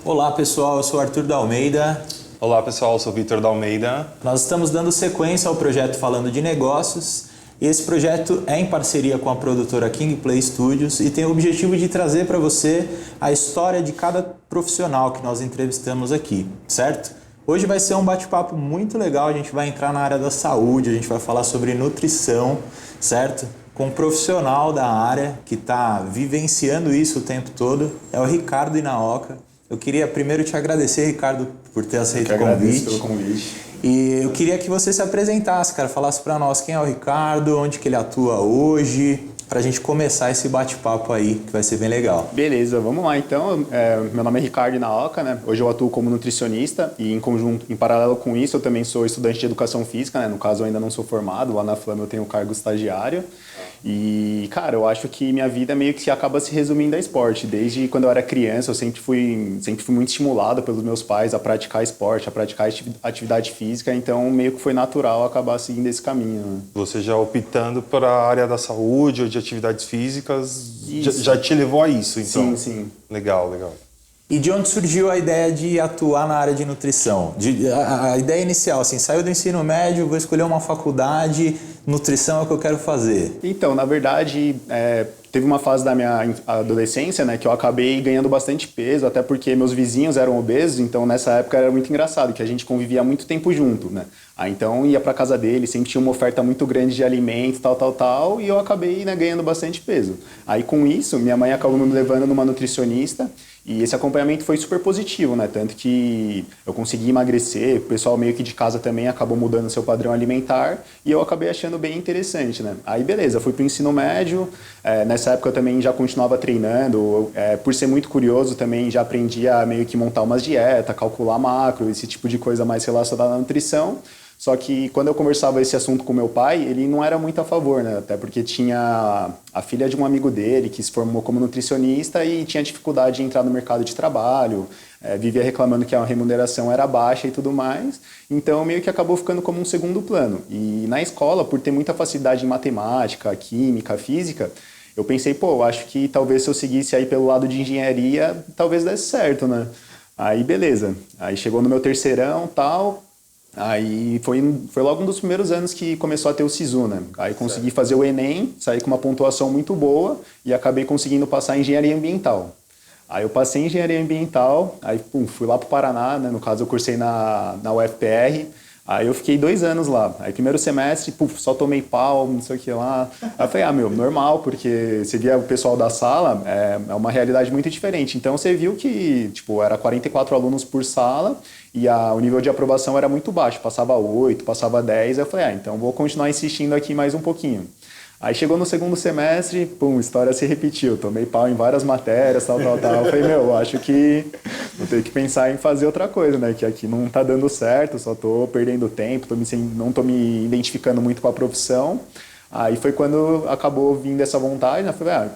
Olá pessoal, eu sou Arthur da Almeida. Olá pessoal, eu sou Vitor da Almeida. Nós estamos dando sequência ao projeto Falando de Negócios. E esse projeto é em parceria com a produtora King Play Studios e tem o objetivo de trazer para você a história de cada profissional que nós entrevistamos aqui, certo? Hoje vai ser um bate-papo muito legal, a gente vai entrar na área da saúde, a gente vai falar sobre nutrição, certo? Com um profissional da área que está vivenciando isso o tempo todo, é o Ricardo Inaoka. Eu queria primeiro te agradecer, Ricardo, por ter aceito o convite. Agradeço pelo convite. E eu queria que você se apresentasse, cara, falasse para nós quem é o Ricardo, onde que ele atua hoje, para a gente começar esse bate-papo aí, que vai ser bem legal. Beleza, vamos lá então. Meu nome é Ricardo Inaoka, né? Hoje eu atuo como nutricionista e em paralelo com isso eu também sou estudante de educação física, né? No caso eu ainda não sou formado, lá na Flama eu tenho o cargo estagiário. E, cara, eu acho que minha vida meio que acaba se resumindo a esporte. Desde quando eu era criança, eu sempre fui muito estimulado pelos meus pais a praticar esporte, a praticar atividade física, então meio que foi natural acabar seguindo esse caminho. Né? Você já optando para a área da saúde ou de atividades físicas, já te levou a isso, então? Sim. Legal, legal. E de onde surgiu a ideia de atuar na área de nutrição? A ideia inicial, assim, saiu do ensino médio, vou escolher uma faculdade, nutrição é o que eu quero fazer. Então, na verdade, teve uma fase da minha adolescência, né, que eu acabei ganhando bastante peso, até porque meus vizinhos eram obesos, então nessa época era muito engraçado, que a gente convivia muito tempo junto, né? Aí então ia para casa dele, sempre tinha uma oferta muito grande de alimentos, tal, e eu acabei, né, ganhando bastante peso. Aí com isso, minha mãe acabou me levando numa nutricionista, e esse acompanhamento foi super positivo, né? Tanto que eu consegui emagrecer, o pessoal meio que de casa também acabou mudando seu padrão alimentar e eu acabei achando bem interessante, né? Aí beleza, fui para o ensino médio, nessa época eu também já continuava treinando, por ser muito curioso também já aprendi a meio que montar umas dietas, calcular macro, esse tipo de coisa mais relacionada à nutrição. Só que quando eu conversava esse assunto com meu pai, ele não era muito a favor, né? Até porque tinha a filha de um amigo dele que se formou como nutricionista e tinha dificuldade de entrar no mercado de trabalho, vivia reclamando que a remuneração era baixa e tudo mais. Então meio que acabou ficando como um segundo plano. E na escola, por ter muita facilidade em matemática, química, física, eu pensei, pô, acho que talvez se eu seguisse aí pelo lado de engenharia, talvez desse certo, né? Aí beleza. Aí chegou no meu terceirão, tal. Aí foi logo um dos primeiros anos que começou a ter o SISU, né? Aí consegui fazer o Enem, saí com uma pontuação muito boa e acabei conseguindo passar em Engenharia Ambiental. Aí eu passei em Engenharia Ambiental, aí fui lá pro Paraná, né? No caso eu cursei na UFPR, aí eu fiquei 2 anos lá. Aí primeiro semestre, só tomei pau, não sei o que lá. Aí eu falei, normal, porque você via o pessoal da sala, é uma realidade muito diferente. Então você viu que, era 44 alunos por sala e o nível de aprovação era muito baixo, passava 8, passava 10. Aí eu falei, então vou continuar insistindo aqui mais um pouquinho. Aí chegou no segundo semestre, a história se repetiu. Tomei pau em várias matérias, tal. Eu falei, acho que vou ter que pensar em fazer outra coisa, né? Que aqui não tá dando certo, só tô perdendo tempo, não tô me identificando muito com a profissão. Aí foi quando acabou vindo essa vontade, né? Eu falei,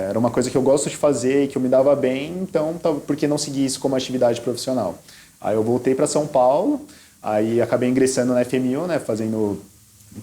era uma coisa que eu gosto de fazer e que eu me dava bem, então por que não seguir isso como atividade profissional? Aí eu voltei para São Paulo, aí acabei ingressando na FMU, né?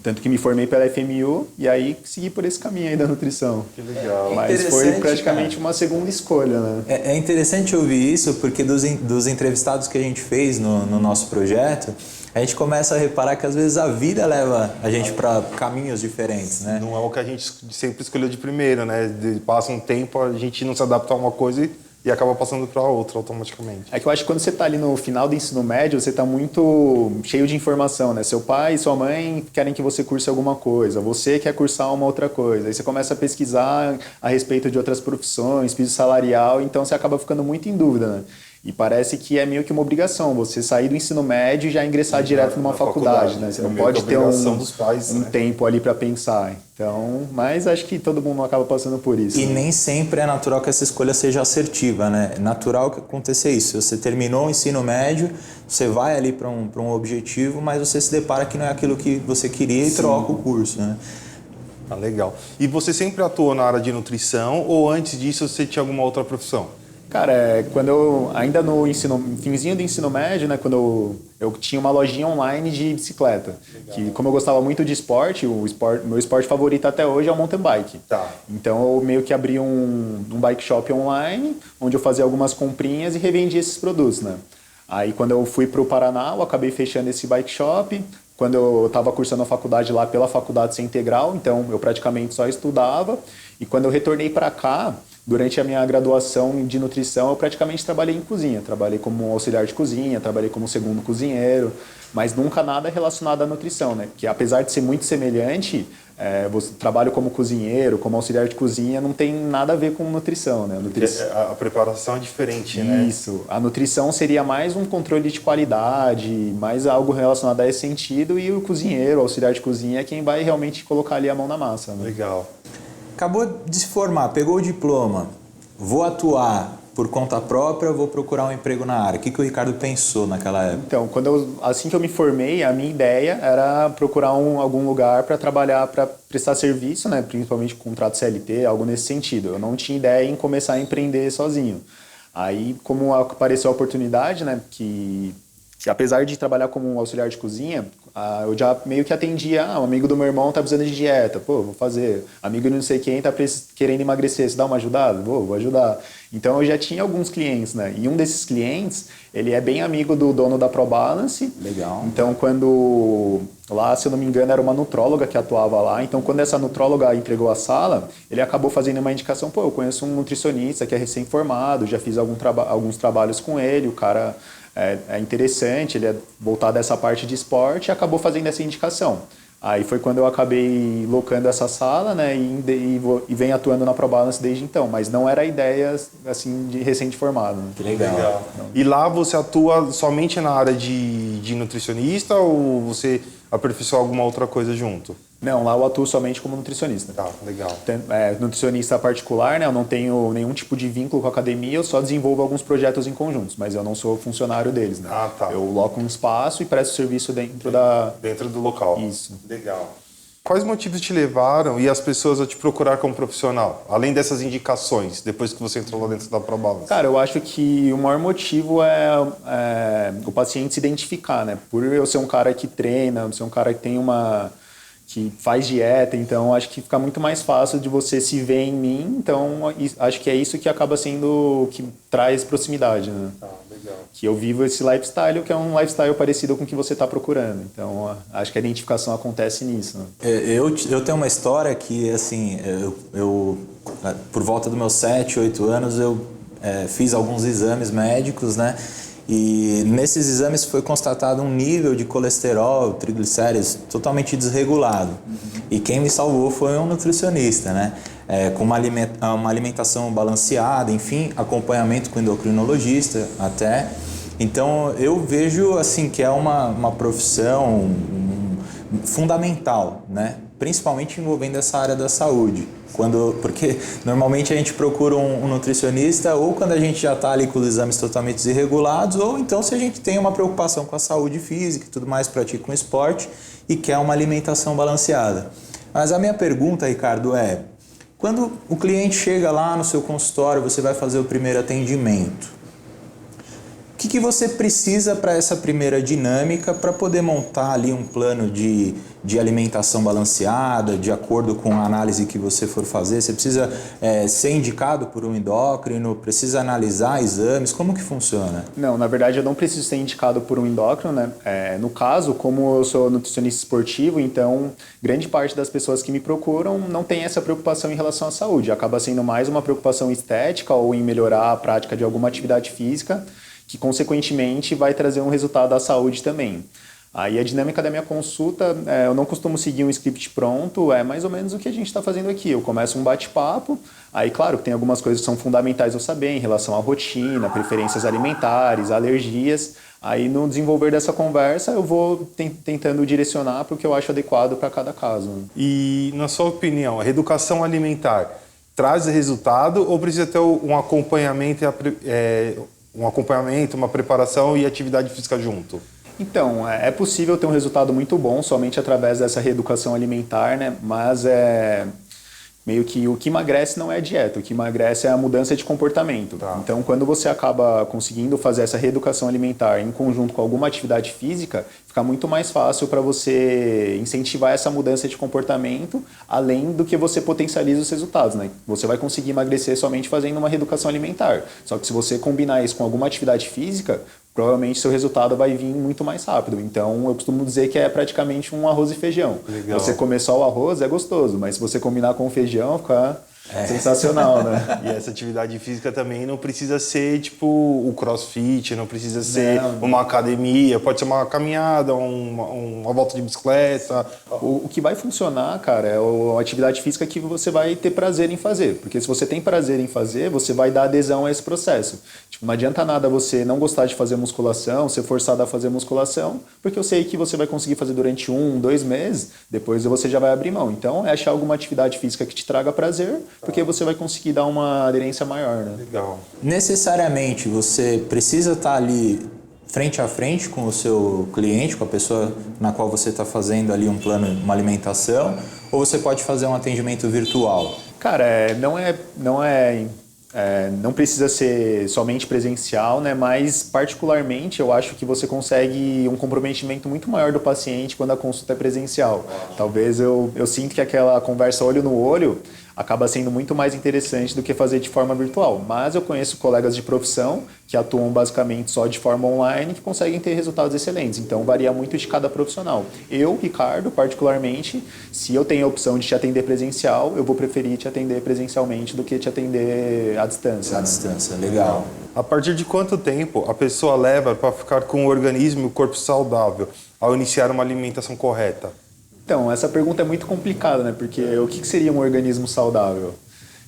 Tanto que me formei pela FMU e aí segui por esse caminho aí da nutrição. Que legal. Mas foi praticamente uma segunda escolha, né? É interessante ouvir isso porque dos entrevistados que a gente fez no nosso projeto, a gente começa a reparar que às vezes a vida leva a gente para caminhos diferentes, né? Não é o que a gente sempre escolheu de primeiro, né? Passa um tempo, a gente não se adapta a uma coisa e acaba passando para outra automaticamente. É que eu acho que quando você está ali no final do ensino médio, você está muito cheio de informação, né? Seu pai e sua mãe querem que você curse alguma coisa, você quer cursar uma outra coisa. Aí você começa a pesquisar a respeito de outras profissões, piso salarial, então você acaba ficando muito em dúvida, né? E parece que é meio que uma obrigação você sair do ensino médio e já ingressar direto numa faculdade, né? Você não pode ter um tempo ali para pensar. Então, mas acho que todo mundo acaba passando por isso. E né? nem sempre é natural que essa escolha seja assertiva, né? É natural que aconteça isso. Você terminou o ensino médio, você vai ali para um objetivo, mas você se depara que não é aquilo que você queria e troca o curso, né? Ah, legal. E você sempre atuou na área de nutrição ou antes disso você tinha alguma outra profissão? Cara, quando ainda no finzinho do ensino médio, né, quando eu tinha uma lojinha online de bicicleta. Legal. Que como eu gostava muito de esporte, meu esporte favorito até hoje é o mountain bike. Tá. Então eu meio que abri um bike shop online, onde eu fazia algumas comprinhas e revendia esses produtos, né? Aí quando eu fui para o Paraná, eu acabei fechando esse bike shop. Quando eu estava cursando a faculdade lá pela Faculdade Ser Integral, então eu praticamente só estudava. E quando eu retornei para cá, durante a minha graduação de nutrição, eu praticamente trabalhei em cozinha. Trabalhei como auxiliar de cozinha, trabalhei como segundo cozinheiro, mas nunca nada relacionado à nutrição, né? Porque apesar de ser muito semelhante, você trabalho como cozinheiro, como auxiliar de cozinha, não tem nada a ver com nutrição, né? A preparação é diferente, né? Isso. A nutrição seria mais um controle de qualidade, mais algo relacionado a esse sentido, e o cozinheiro, o auxiliar de cozinha, é quem vai realmente colocar ali a mão na massa, né? Legal. Acabou de se formar, pegou o diploma, vou atuar por conta própria, vou procurar um emprego na área. O que o Ricardo pensou naquela época? Então, assim que eu me formei, a minha ideia era procurar algum lugar para trabalhar, para prestar serviço, né? Principalmente contrato CLT, algo nesse sentido. Eu não tinha ideia em começar a empreender sozinho. Aí, como apareceu a oportunidade, né? Que apesar de trabalhar como auxiliar de cozinha, eu já meio que atendia, um amigo do meu irmão tá precisando de dieta, pô, vou fazer. Amigo de não sei quem tá querendo emagrecer, você dá uma ajudada? Vou ajudar. Então eu já tinha alguns clientes, né? E um desses clientes, ele é bem amigo do dono da ProBalance. Legal. Então quando lá, se eu não me engano, era uma nutróloga que atuava lá. Então quando essa nutróloga entregou a sala, ele acabou fazendo uma indicação, pô, eu conheço um nutricionista que é recém-formado, já fiz alguns trabalhos com ele, o cara é interessante, ele é voltado a essa parte de esporte e acabou fazendo essa indicação. Aí foi quando eu acabei locando essa sala, né, e venho atuando na ProBalance desde então, mas não era a ideia assim de recém-formado. Né? Que legal. E lá você atua somente na área de nutricionista ou você aperfeiçoa alguma outra coisa junto? Não, lá eu atuo somente como nutricionista. Tá, legal. Nutricionista particular, né? Eu não tenho nenhum tipo de vínculo com a academia, eu só desenvolvo alguns projetos em conjuntos, mas eu não sou funcionário deles, né? Ah, tá. Eu loco um espaço e presto serviço dentro Dentro do local. Isso. Legal. Quais motivos te levaram e as pessoas a te procurar como profissional? Além dessas indicações, depois que você entrou lá dentro da ProBalance. Cara, eu acho que o maior motivo é o paciente se identificar, né? Por eu ser um cara que treina, ser um cara que tem que faz dieta, então acho que fica muito mais fácil de você se ver em mim, então acho que é isso que acaba sendo, que traz proximidade, né? Ah, legal. Que eu vivo esse lifestyle, que é um lifestyle parecido com o que você está procurando, então acho que a identificação acontece nisso. Né? Eu tenho uma história que, assim, eu por volta dos meus 7, 8 anos, eu fiz alguns exames médicos, né? E nesses exames foi constatado um nível de colesterol, triglicéridos totalmente desregulado. E quem me salvou foi um nutricionista, né? Com uma alimentação balanceada, enfim, acompanhamento com endocrinologista até. Então eu vejo assim que é uma profissão fundamental, né? Principalmente envolvendo essa área da saúde. Porque normalmente a gente procura um nutricionista ou quando a gente já está ali com os exames totalmente desregulados, ou então se a gente tem uma preocupação com a saúde física e tudo mais, pratica um esporte e quer uma alimentação balanceada. Mas a minha pergunta, Ricardo, quando o cliente chega lá no seu consultório, você vai fazer o primeiro atendimento, o que você precisa para essa primeira dinâmica para poder montar ali um plano de alimentação balanceada, de acordo com a análise que você for fazer? Você precisa ser indicado por um endócrino, precisa analisar exames, como que funciona? Não, na verdade eu não preciso ser indicado por um endócrino, né? No caso, como eu sou nutricionista esportivo, então grande parte das pessoas que me procuram não tem essa preocupação em relação à saúde, acaba sendo mais uma preocupação estética ou em melhorar a prática de alguma atividade física, que consequentemente vai trazer um resultado à saúde também. Aí a dinâmica da minha consulta, eu não costumo seguir um script pronto, é mais ou menos o que a gente está fazendo aqui. Eu começo um bate-papo, aí claro que tem algumas coisas que são fundamentais eu saber em relação à rotina, preferências alimentares, alergias. Aí no desenvolver dessa conversa eu vou tentando direcionar para o que eu acho adequado para cada caso. E na sua opinião, a reeducação alimentar traz resultado ou precisa ter um acompanhamento uma preparação e atividade física junto? Então, é possível ter um resultado muito bom somente através dessa reeducação alimentar, né? Mas meio que o que emagrece não é a dieta, o que emagrece é a mudança de comportamento. Tá. Então, quando você acaba conseguindo fazer essa reeducação alimentar em conjunto com alguma atividade física, fica muito mais fácil para você incentivar essa mudança de comportamento, além do que você potencializa os resultados, né? Você vai conseguir emagrecer somente fazendo uma reeducação alimentar. Só que se você combinar isso com alguma atividade física, provavelmente seu resultado vai vir muito mais rápido. Então, eu costumo dizer que é praticamente um arroz e feijão. Legal. Você comer só o arroz é gostoso, mas se você combinar com o feijão, fica sensacional, né? E essa atividade física também não precisa ser tipo o crossfit, não precisa ser uma academia, pode ser uma caminhada, uma volta de bicicleta. O que vai funcionar, cara, é a atividade física que você vai ter prazer em fazer. Porque se você tem prazer em fazer, você vai dar adesão a esse processo. Tipo, não adianta nada você não gostar de fazer musculação, ser forçado a fazer musculação, porque eu sei que você vai conseguir fazer durante 1, 2 meses, depois você já vai abrir mão. Então, é achar alguma atividade física que te traga prazer, porque você vai conseguir dar uma aderência maior, né? Legal. Necessariamente você precisa estar ali frente a frente com o seu cliente, com a pessoa na qual você está fazendo ali um plano, uma alimentação, ou você pode fazer um atendimento virtual? Cara, não precisa ser somente presencial, né? Mas particularmente eu acho que você consegue um comprometimento muito maior do paciente quando a consulta é presencial. Talvez eu sinto que aquela conversa olho no olho acaba sendo muito mais interessante do que fazer de forma virtual. Mas eu conheço colegas de profissão que atuam basicamente só de forma online que conseguem ter resultados excelentes. Então varia muito de cada profissional. Eu, Ricardo, particularmente, se eu tenho a opção de te atender presencial, eu vou preferir te atender presencialmente do que te atender à distância. À distância, legal. A partir de quanto tempo a pessoa leva para ficar com o organismo e o corpo saudável ao iniciar uma alimentação correta? Então, essa pergunta é muito complicada, né? Porque o que seria um organismo saudável?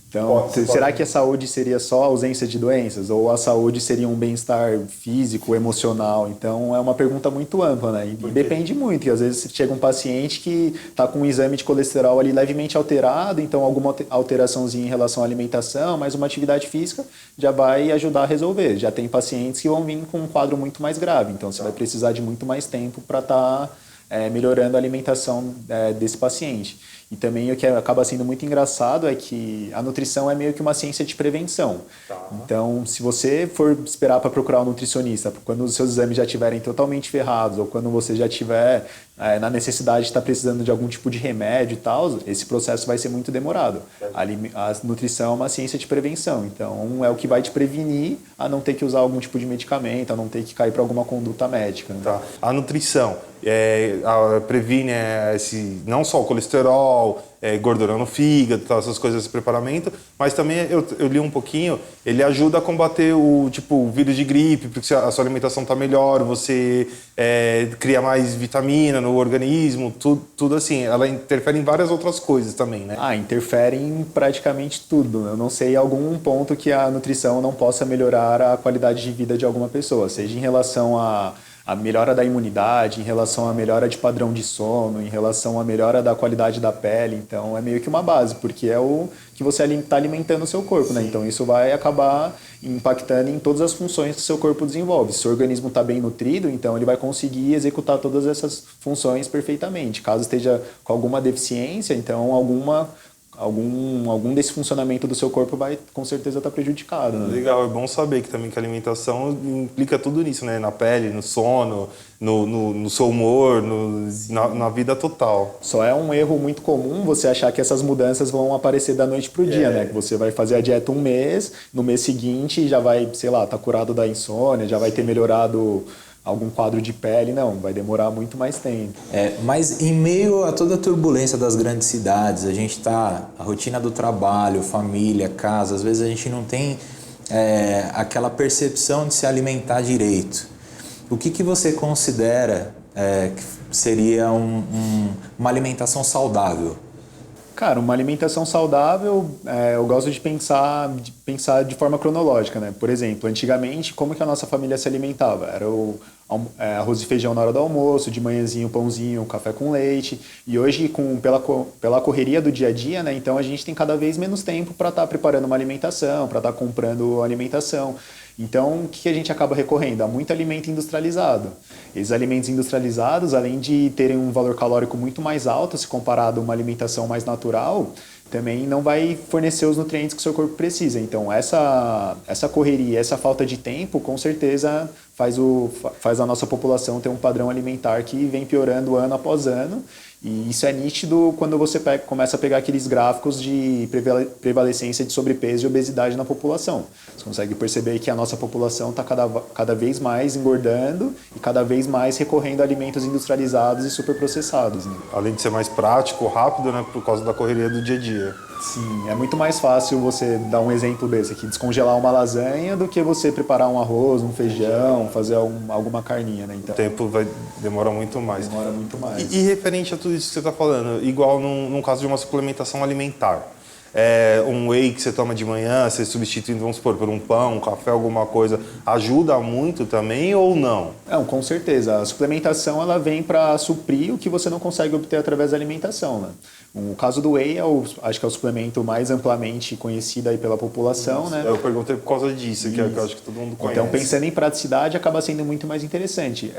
Então, será que a saúde seria só a ausência de doenças? Ou a saúde seria um bem-estar físico, emocional? Então, é uma pergunta muito ampla, né? E depende muito. E às vezes chega um paciente que está com um exame de colesterol ali levemente alterado, então alguma alteraçãozinha em relação à alimentação, mas uma atividade física já vai ajudar a resolver. Já tem pacientes que vão vir com um quadro muito mais grave. Então, você vai precisar de muito mais tempo para estar melhorando a alimentação desse paciente. E também o que acaba sendo muito engraçado é que a nutrição é meio que uma ciência de prevenção. Então, se você for esperar para procurar um nutricionista quando os seus exames já estiverem totalmente ferrados ou quando você já estiver na necessidade de estar precisando de algum tipo de remédio e tal, esse processo vai ser muito demorado. A nutrição é uma ciência de prevenção. Então, é o que vai te prevenir a não ter que usar algum tipo de medicamento, a não ter que cair para alguma conduta médica. Né? Tá. A nutrição previne não só o colesterol, gordura no fígado, tal, essas coisas de preparamento, mas também eu li um pouquinho, ele ajuda a combater o vírus de gripe, porque a sua alimentação está melhor, você cria mais vitamina no organismo, tudo assim. Ela interfere em várias outras coisas também, né? Interfere em praticamente tudo. Eu não sei algum ponto que a nutrição não possa melhorar a qualidade de vida de alguma pessoa, seja em relação a melhora da imunidade, em relação à melhora de padrão de sono, em relação à melhora da qualidade da pele. Então, é meio que uma base, porque é o que você está alimentando o seu corpo, né? Então, isso vai acabar impactando em todas as funções que o seu corpo desenvolve. Se o organismo está bem nutrido, então ele vai conseguir executar todas essas funções perfeitamente. Caso esteja com alguma deficiência, então algum desse funcionamento do seu corpo vai com certeza estar prejudicado. Né? Legal, é bom saber que também que a alimentação implica tudo nisso, né? Na pele, no sono, no seu humor, na vida total. Só é um erro muito comum você achar que essas mudanças vão aparecer da noite pro dia, né? Que você vai fazer a dieta um mês, no mês seguinte já vai, sei lá, tá curado da insônia, já vai ter melhorado algum quadro de pele, não, vai demorar muito mais tempo. Mas em meio a toda a turbulência das grandes cidades, a rotina do trabalho, família, casa, às vezes a gente não tem aquela percepção de se alimentar direito. O que você considera que seria uma alimentação saudável? Cara, uma alimentação saudável, eu gosto de pensar de forma cronológica, né? Por exemplo, antigamente, como que a nossa família se alimentava? Era o arroz e feijão na hora do almoço, de manhãzinho, pãozinho, café com leite. E hoje, pela correria do dia a dia, né? Então a gente tem cada vez menos tempo para estar preparando uma alimentação, para estar comprando alimentação. Então, o que a gente acaba recorrendo? Há muito alimento industrializado. Esses alimentos industrializados, além de terem um valor calórico muito mais alto se comparado a uma alimentação mais natural, também não vai fornecer os nutrientes que o seu corpo precisa. Então, essa correria, essa falta de tempo, com certeza faz a nossa população ter um padrão alimentar que vem piorando ano após ano. E isso é nítido quando você começa a pegar aqueles gráficos de prevalecência de sobrepeso e obesidade na população. Você consegue perceber que a nossa população está cada vez mais engordando e cada vez mais recorrendo a alimentos industrializados e superprocessados, né? Além de ser mais prático, rápido, né, por causa da correria do dia a dia. Sim, é muito mais fácil você dar um exemplo desse aqui, descongelar uma lasanha do que você preparar um arroz, um feijão, fazer alguma carninha, né? Então, o tempo demora muito mais. Demora muito mais. E referente a tudo isso que você está falando, igual num caso de uma suplementação alimentar, um whey que você toma de manhã, você substituindo, vamos supor, por um pão, um café, alguma coisa, ajuda muito também ou não? Não, com certeza. A suplementação ela vem para suprir o que você não consegue obter através da alimentação, né? O caso do whey acho que é o suplemento mais amplamente conhecido aí pela população, né? Eu perguntei por causa disso, que eu acho que todo mundo conhece. Então, pensando em praticidade, acaba sendo muito mais interessante.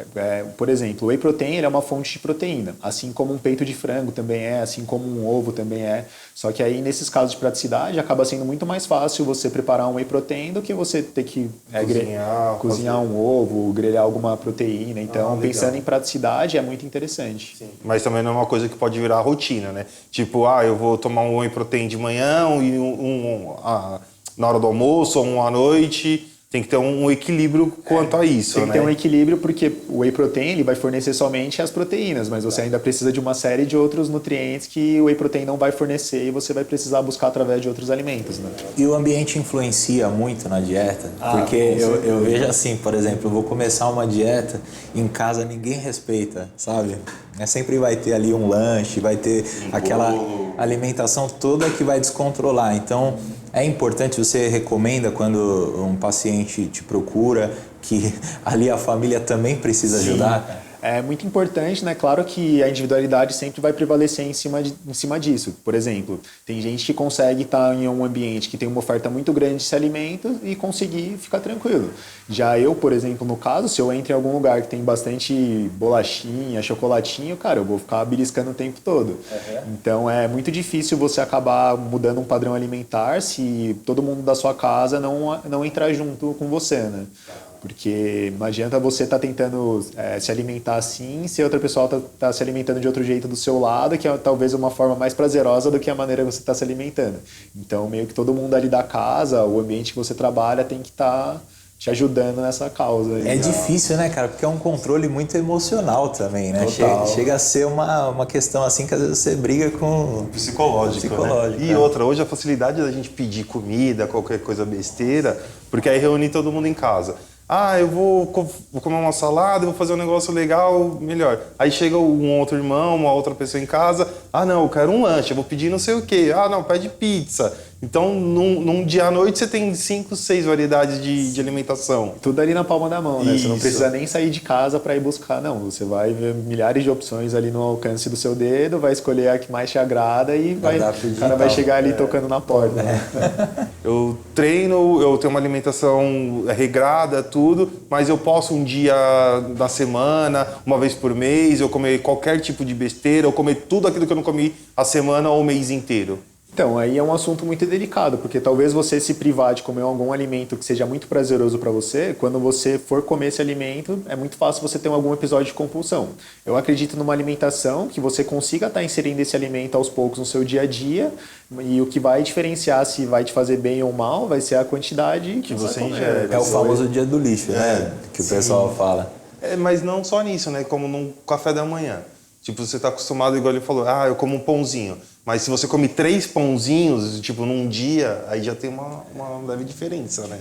Por exemplo, o whey protein ele é uma fonte de proteína, assim como um peito de frango também é, assim como um ovo também é. Só que aí, nesses casos de praticidade, acaba sendo muito mais fácil você preparar um whey protein do que você ter que cozinhar um ovo, grelhar alguma proteína. Então, pensando em praticidade, é muito interessante. Sim. Mas também não é uma coisa que pode virar rotina, né? Tipo, eu vou tomar um whey protein de manhã e na hora do almoço ou à noite. Tem que ter um equilíbrio quanto a isso, né? Tem que ter um equilíbrio porque o whey protein ele vai fornecer somente as proteínas, mas você ainda precisa de uma série de outros nutrientes que o whey protein não vai fornecer e você vai precisar buscar através de outros alimentos, né? E o ambiente influencia muito na dieta? Porque eu vejo assim, por exemplo, eu vou começar uma dieta, em casa ninguém respeita, sabe? Sempre vai ter ali um lanche, vai ter aquela alimentação toda que vai descontrolar. Então, é importante, você recomenda quando um paciente te procura que ali a família também precisa ajudar? É muito importante, né? Claro que a individualidade sempre vai prevalecer em cima disso. Por exemplo, tem gente que consegue estar em um ambiente que tem uma oferta muito grande de alimentos e conseguir ficar tranquilo. Já eu, por exemplo, no caso, se eu entro em algum lugar que tem bastante bolachinha, chocolatinho, cara, eu vou ficar beliscando o tempo todo. Então é muito difícil você acabar mudando um padrão alimentar se todo mundo da sua casa não entrar junto com você, né? Porque não adianta você estar tentando se alimentar assim se outra pessoa está se alimentando de outro jeito do seu lado, que é talvez uma forma mais prazerosa do que a maneira que você está se alimentando. Então, meio que todo mundo ali da casa, o ambiente que você trabalha tem que estar te ajudando nessa causa. É difícil, né, cara? Porque é um controle muito emocional também, né? Chega a ser uma questão assim que às vezes você briga com... Psicológico, né? E outra, hoje a facilidade da gente pedir comida, qualquer coisa besteira, porque aí reúne todo mundo em casa. Eu vou comer uma salada, vou fazer um negócio legal, melhor. Aí chega um outro irmão, uma outra pessoa em casa. Não, eu quero um lanche, eu vou pedir não sei o quê. Não, pede pizza. Então, num dia à noite, você tem 5, 6 variedades de alimentação. Tudo ali na palma da mão, né? Isso. Você não precisa nem sair de casa para ir buscar, não. Você vai ver milhares de opções ali no alcance do seu dedo, vai escolher a que mais te agrada e o cara vai chegar ali tocando na porta. Né? Eu treino, eu tenho uma alimentação regrada, tudo, mas eu posso um dia na semana, uma vez por mês, eu comer qualquer tipo de besteira, eu comer tudo aquilo que eu não comi a semana ou o mês inteiro. Então, aí é um assunto muito delicado, porque talvez você se privar de comer algum alimento que seja muito prazeroso para você, quando você for comer esse alimento, é muito fácil você ter algum episódio de compulsão. Eu acredito numa alimentação que você consiga estar inserindo esse alimento aos poucos no seu dia a dia, e o que vai diferenciar se vai te fazer bem ou mal vai ser a quantidade que você ingere. É o famoso dia do lixo, né? Que o pessoal fala. Mas não só nisso, né? Como num café da manhã. Tipo, você está acostumado, igual ele falou, eu como um pãozinho. Mas se você come 3 pãozinhos, tipo, num dia, aí já tem uma leve diferença, né?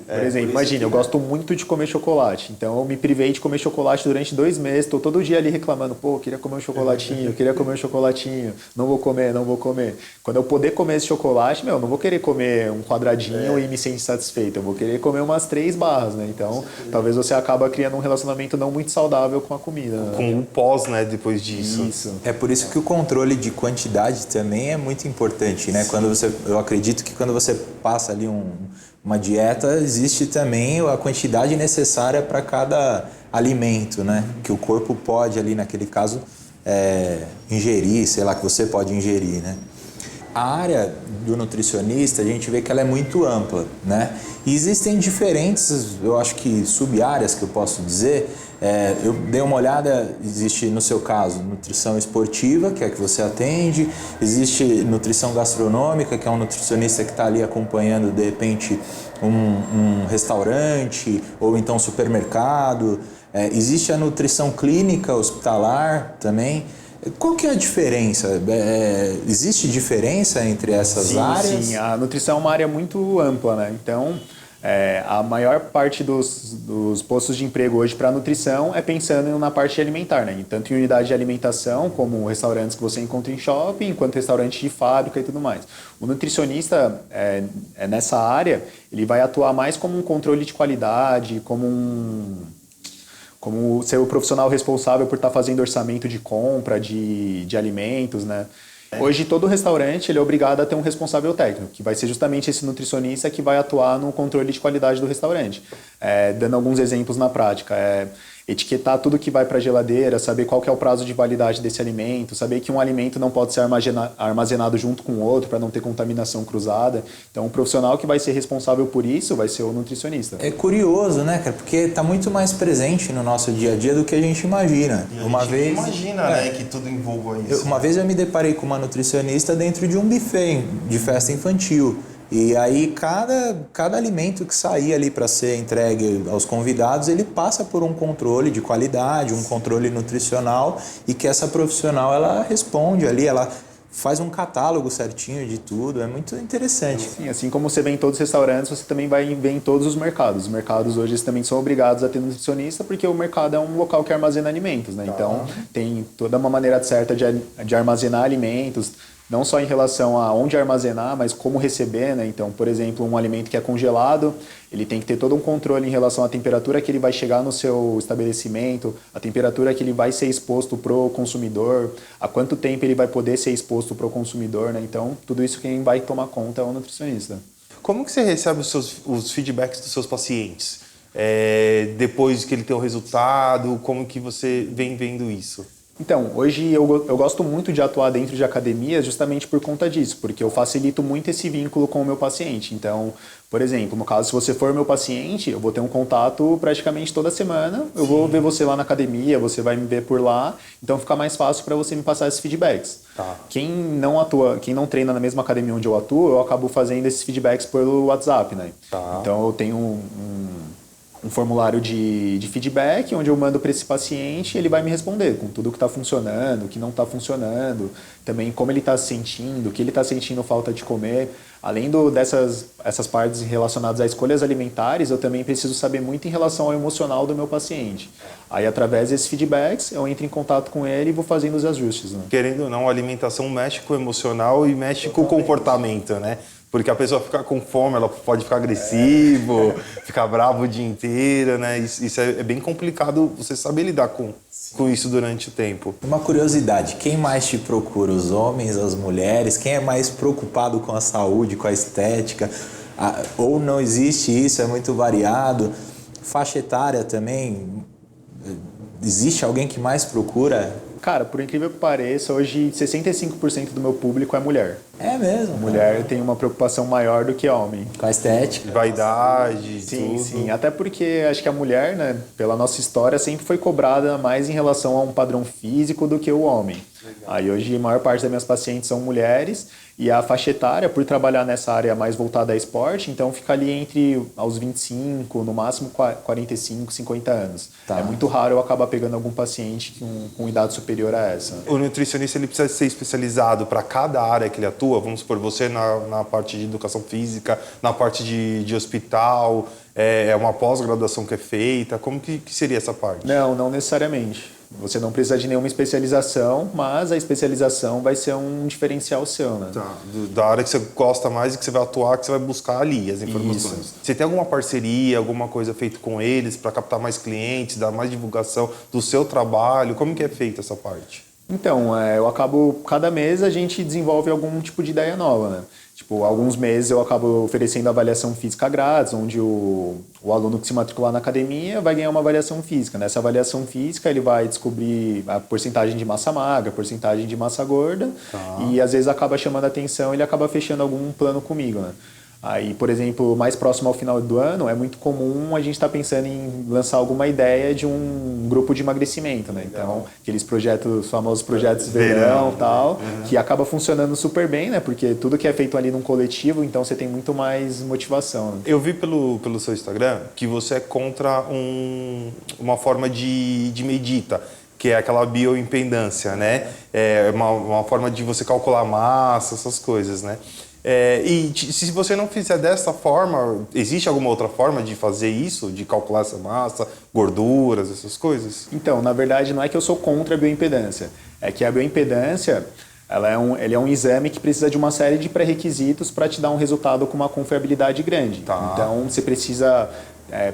Por exemplo, imagina, eu gosto muito de comer chocolate. Então, eu me privei de comer chocolate durante 2 meses. Estou todo dia ali reclamando, eu queria comer um chocolatinho, não vou comer. Quando eu poder comer esse chocolate, não vou querer comer um quadradinho e me sentir satisfeito. Eu vou querer comer umas 3 barras, né? Então, talvez você acaba criando um relacionamento não muito saudável com a comida. Né? Com o pós, né, depois disso. Isso. É por isso que o controle de quantidade também é muito importante, né? Eu acredito que quando você passa ali uma dieta, existe também a quantidade necessária para cada alimento, né? Que o corpo pode ali, naquele caso, ingerir, sei lá, que você pode ingerir, né? A área do nutricionista, a gente vê que ela é muito ampla, né? E existem diferentes, eu acho que sub-áreas que eu posso dizer. Eu dei uma olhada, existe no seu caso nutrição esportiva, que é a que você atende, existe nutrição gastronômica, que é um nutricionista que está ali acompanhando de repente um restaurante ou então supermercado, existe a nutrição clínica hospitalar também. Qual que é a diferença? Existe diferença entre essas áreas? Sim, a nutrição é uma área muito ampla, né? Então, a maior parte dos postos de emprego hoje para nutrição é pensando na parte alimentar, né? Tanto em unidade de alimentação, como restaurantes que você encontra em shopping, quanto restaurantes de fábrica e tudo mais. O nutricionista, nessa área, ele vai atuar mais como um controle de qualidade, como ser o profissional responsável por estar fazendo orçamento de compra de alimentos, né? Hoje, todo restaurante ele é obrigado a ter um responsável técnico, que vai ser justamente esse nutricionista que vai atuar no controle de qualidade do restaurante. Dando alguns exemplos na prática, etiquetar tudo que vai para a geladeira, saber qual que é o prazo de validade desse alimento, saber que um alimento não pode ser armazenado junto com o outro para não ter contaminação cruzada. Então, o profissional que vai ser responsável por isso vai ser o nutricionista. É curioso, né, cara? Porque está muito mais presente no nosso dia a dia do que a gente imagina. E a gente imagina, né, que tudo envolva isso. Uma vez eu me deparei com uma nutricionista dentro de um buffet de festa infantil. E aí cada alimento que saía ali para ser entregue aos convidados, ele passa por um controle de qualidade, um controle nutricional, e que essa profissional ela responde ali, ela faz um catálogo certinho de tudo, é muito interessante. Sim, assim como você vê em todos os restaurantes, você também vai ver em todos os mercados. Os mercados hoje também são obrigados a ter nutricionista, porque o mercado é um local que armazena alimentos, né? Então tem toda uma maneira certa de armazenar alimentos, não só em relação a onde armazenar, mas como receber, né? Então, por exemplo, um alimento que é congelado, ele tem que ter todo um controle em relação à temperatura que ele vai chegar no seu estabelecimento, a temperatura que ele vai ser exposto para o consumidor, a quanto tempo ele vai poder ser exposto para o consumidor, né? Então, tudo isso quem vai tomar conta é o nutricionista. Como que você recebe os feedbacks dos seus pacientes? Depois que ele tem o resultado, como que você vem vendo isso? Então, hoje eu gosto muito de atuar dentro de academias justamente por conta disso, porque eu facilito muito esse vínculo com o meu paciente. Então, por exemplo, no caso, se você for meu paciente, eu vou ter um contato praticamente toda semana, eu vou ver você lá na academia, você vai me ver por lá, então fica mais fácil para você me passar esses feedbacks. Tá. Quem não treina na mesma academia onde eu atuo, eu acabo fazendo esses feedbacks pelo WhatsApp, né? Tá. Então, eu tenho um formulário de feedback, onde eu mando para esse paciente e ele vai me responder com tudo que está funcionando, o que não está funcionando, também como ele está se sentindo, o que ele está sentindo falta de comer. Além dessas partes relacionadas a escolhas alimentares, eu também preciso saber muito em relação ao emocional do meu paciente. Aí, através desses feedbacks, eu entro em contato com ele e vou fazendo os ajustes, né? Querendo ou não, a alimentação mexe com o emocional e mexe com o comportamento, né? Porque a pessoa fica com fome, ela pode ficar agressivo, ficar bravo o dia inteiro, né? Isso é bem complicado você saber lidar com isso durante o tempo. Uma curiosidade, quem mais te procura? Os homens, as mulheres? Quem é mais preocupado com a saúde, com a estética? Ou não existe isso, é muito variado? Faixa etária também? Existe alguém que mais procura? Cara, por incrível que pareça, hoje 65% do meu público é mulher. É mesmo? Mulher tem uma preocupação maior do que homem. Com a estética? Vaidade, Sim, tudo. sim. Até porque acho que a mulher, né, pela nossa história, sempre foi cobrada mais em relação a um padrão físico do que o homem. Legal. Aí hoje a maior parte das minhas pacientes são mulheres e a faixa etária, por trabalhar nessa área mais voltada a esporte, então fica ali entre aos 25, no máximo 45, 50 anos. Tá. É muito raro eu acabar pegando algum paciente com idade superior a essa. O nutricionista ele precisa ser especializado para cada área que ele atua. Vamos supor, você na parte de educação física, na parte de hospital, é uma pós-graduação que é feita. Como que seria essa parte? Não necessariamente. Você não precisa de nenhuma especialização, mas a especialização vai ser um diferencial seu, né? Tá. Da área que você gosta mais e que você vai atuar, que você vai buscar ali as informações. Isso. Você tem alguma parceria, alguma coisa feita com eles para captar mais clientes, dar mais divulgação do seu trabalho? Como que é feita essa parte? Então, cada mês a gente desenvolve algum tipo de ideia nova, né? Tipo, alguns meses eu acabo oferecendo avaliação física grátis, onde o aluno que se matricular na academia vai ganhar uma avaliação física. Nessa avaliação física ele vai descobrir a porcentagem de massa magra, a porcentagem de massa gorda, e às vezes acaba chamando a atenção e ele acaba fechando algum plano comigo, né? Aí, por exemplo, mais próximo ao final do ano, é muito comum a gente estar pensando em lançar alguma ideia de um grupo de emagrecimento, né? Então, aqueles projetos, famosos projetos verão e tal, que acaba funcionando super bem, né? Porque tudo que é feito ali num coletivo, então você tem muito mais motivação. Né? Eu vi pelo seu Instagram que você é contra uma forma de medita, que é aquela bioimpedância, né? É uma forma de você calcular massa, essas coisas, né? Se você não fizer dessa forma, existe alguma outra forma de fazer isso? De calcular essa massa, gorduras, essas coisas? Então, na verdade, não é que eu sou contra a bioimpedância. É que a bioimpedância, ele é um exame que precisa de uma série de pré-requisitos para te dar um resultado com uma confiabilidade grande. Tá. Então, você precisa,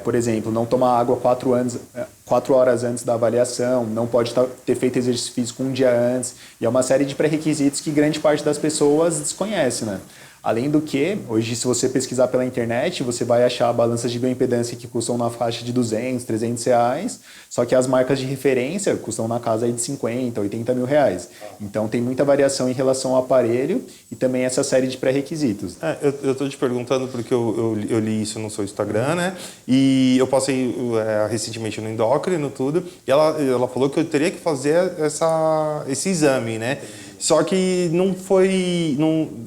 por exemplo, não tomar água 4 horas antes da avaliação, não pode ter feito exercício físico um dia antes. E é uma série de pré-requisitos que grande parte das pessoas desconhece, né? Além do que, hoje, se você pesquisar pela internet, você vai achar balanças de bioimpedância que custam na faixa de 200, 300 reais, só que as marcas de referência custam na casa aí de 50, 80 mil reais. Então, tem muita variação em relação ao aparelho e também essa série de pré-requisitos. Eu estou te perguntando porque eu li isso no seu Instagram, né? E eu passei recentemente no endócrino, tudo, e ela falou que eu teria que fazer esse exame, né? Só que não foi...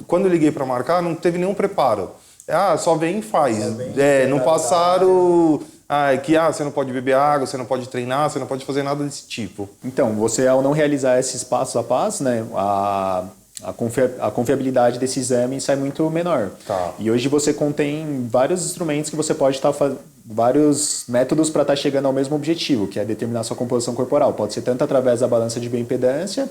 quando eu liguei para marcar, não teve nenhum preparo. Só vem e faz. Não passaram... você não pode beber água, você não pode treinar, você não pode fazer nada desse tipo. Então, você ao não realizar esses passos a passo, né, a confiabilidade desse exame sai muito menor. Tá. E hoje você contém vários instrumentos que você pode estar vários métodos para estar chegando ao mesmo objetivo, que é determinar sua composição corporal. Pode ser tanto através da balança de bioimpedância,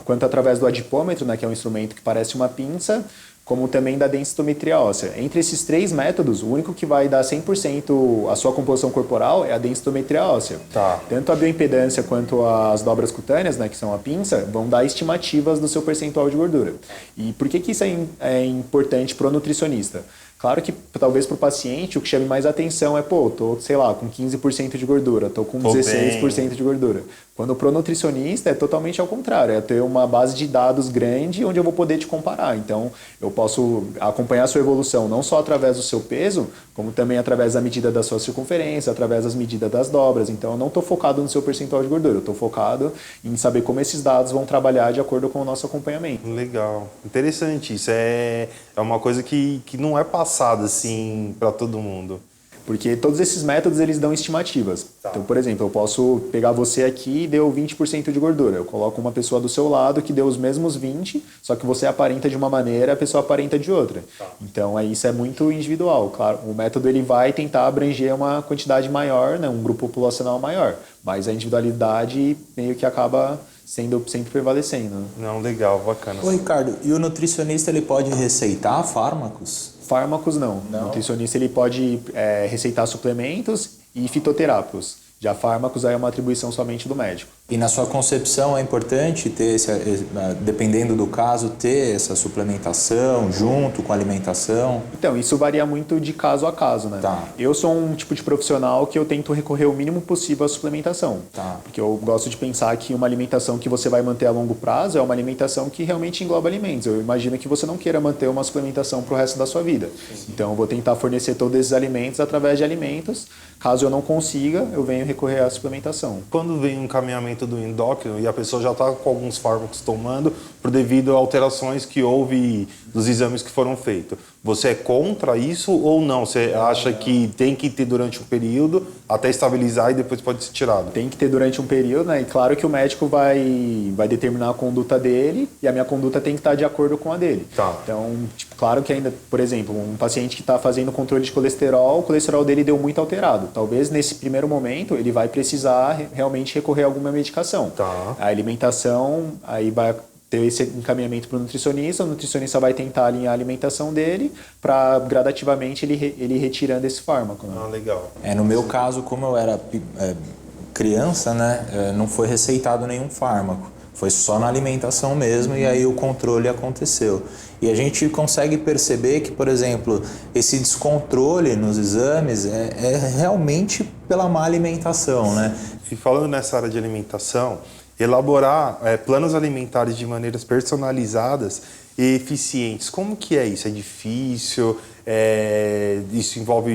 quanto através do adipômetro, né, que é um instrumento que parece uma pinça, como também da densitometria óssea. Entre esses 3 métodos, o único que vai dar 100% a sua composição corporal é a densitometria óssea. Tá. Tanto a bioimpedância quanto as dobras cutâneas, né, que são a pinça, vão dar estimativas do seu percentual de gordura. E por que isso é importante para o nutricionista? Claro que talvez para o paciente o que chame mais atenção é, tô, sei lá, com 15% de gordura, tô com 16% de gordura. Quando para o nutricionista é totalmente ao contrário, é ter uma base de dados grande onde eu vou poder te comparar. Então, eu posso acompanhar a sua evolução não só através do seu peso, como também através da medida da sua circunferência, através das medidas das dobras. Então, eu não estou focado no seu percentual de gordura, eu estou focado em saber como esses dados vão trabalhar de acordo com o nosso acompanhamento. Legal. Interessante. Isso é uma coisa que não é passada assim para todo mundo. Porque todos esses métodos, eles dão estimativas. Tá. Então, por exemplo, eu posso pegar você aqui e deu 20% de gordura. Eu coloco uma pessoa do seu lado que deu os mesmos 20, só que você aparenta de uma maneira, a pessoa aparenta de outra. Tá. Então, isso é muito individual. Claro, o método ele vai tentar abranger uma quantidade maior, né, um grupo populacional maior, mas a individualidade meio que acaba sempre prevalecendo. Não, legal, bacana. Ô, Ricardo, e o nutricionista ele pode receitar fármacos? Fármacos não. O nutricionista ele pode receitar suplementos e fitoterápicos. Já fármacos aí é uma atribuição somente do médico. E na sua concepção é importante ter, dependendo do caso, ter essa suplementação junto com a alimentação? Então, isso varia muito de caso a caso, né? Tá. Eu sou um tipo de profissional que eu tento recorrer o mínimo possível à suplementação. Tá. Porque eu gosto de pensar que uma alimentação que você vai manter a longo prazo é uma alimentação que realmente engloba alimentos. Eu imagino que você não queira manter uma suplementação para o resto da sua vida. Sim. Então, eu vou tentar fornecer todos esses alimentos através de alimentos. Caso eu não consiga, eu venho recorrer à suplementação. Quando vem um encaminhamento do endócrino e a pessoa já está com alguns fármacos tomando devido a alterações que houve nos exames que foram feitos, você é contra isso ou não? Você acha que tem que ter durante um período até estabilizar e depois pode ser tirado? Tem que ter durante um período, né? E claro que o médico vai determinar a conduta dele e a minha conduta tem que estar de acordo com a dele. Tá. Então, claro que ainda, por exemplo, um paciente que está fazendo controle de colesterol, o colesterol dele deu muito alterado. Talvez nesse primeiro momento ele vai precisar realmente recorrer a alguma medicação. Tá. A alimentação, aí vai ter esse encaminhamento para o nutricionista vai tentar alinhar a alimentação dele para gradativamente ele retirando esse fármaco. Né? Legal. No meu caso, como eu era criança, né, não foi receitado nenhum fármaco. Foi só na alimentação mesmo e aí o controle aconteceu. E a gente consegue perceber que, por exemplo, esse descontrole nos exames é realmente pela má alimentação, né? E falando nessa área de alimentação, elaborar planos alimentares de maneiras personalizadas e eficientes, como que é isso? É difícil? Isso envolve